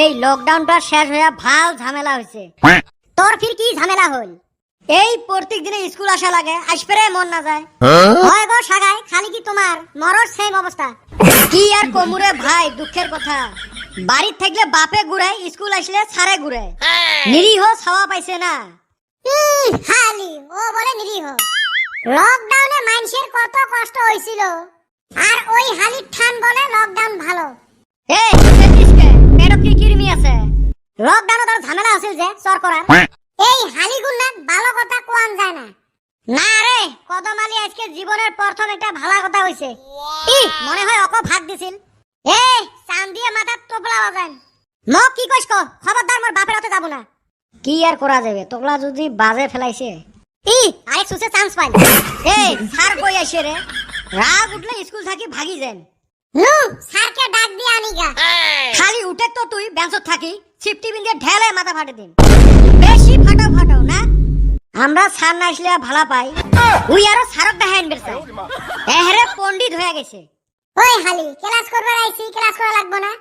এই লকডাউনটা শেষ হয়ে ভাল ঝামেলা হয়েছে। তোর ফির কি ঝামেলা হল? এই প্রত্যেক দিনে স্কুল আসা লাগে, আসপেরে মন না যায়। হয় গো সাগাই, খালি কি তোমার মরর সেম অবস্থা? কি আর কমুরে ভাই, দুঃখের কথা। বাড়ির থাকলে বাপে ঘুরে, স্কুল আসলে ছাড়ে ঘুরে। নিরীহ ছাওয়া পাইছে না। খালি ও বলে নিরীহ। লকডাউনে মানুষের কত কষ্ট হয়েছিল, আর ওই হালির ঠান বলে লকডাউন ভালো। এই সেটিসকে পেটত কি কিরমি আছে? লকডাউনে তোর ঝামেলা আছিল যে চর করার। এই হালিগুন না ভালো কথা কোয়ান যায় না। না রে কদমালি, আজকে জীবনের প্রথম একটা ভালো কথা হইছে। ই মনে হয় অক ভাগ দিছিল। এই চান দিয়ে মাথা টোপলা বাজান। মক কি কইছ কো? খবরদার মোর বাপের হাতে যাব না। কি আর করা যাবে, তোকলা যদি বাজে ফেলাইছে। ই আরে সুসে চান্স পাই। এই স্যার কই আইছে রে? রাগ উঠলে স্কুল থাকি ভাগি যান। নু স্যারকে ডাক দিয়া আনিগা। খালি উঠে তো তুই বেঞ্চত থাকি সিফটি বিন দিয়ে ঢেলে মাথা ফাটে দিন। বেশি ফাটাও ফাটাও না। আমরা স্যার না আসলে ভালা পাই। উই আরো স্যারক দেখাইন বেরছে। এহরে পণ্ডিত হয়ে গেছে। ওই হালি ক্লাস করবার আইছি, ক্লাস করা লাগবে না।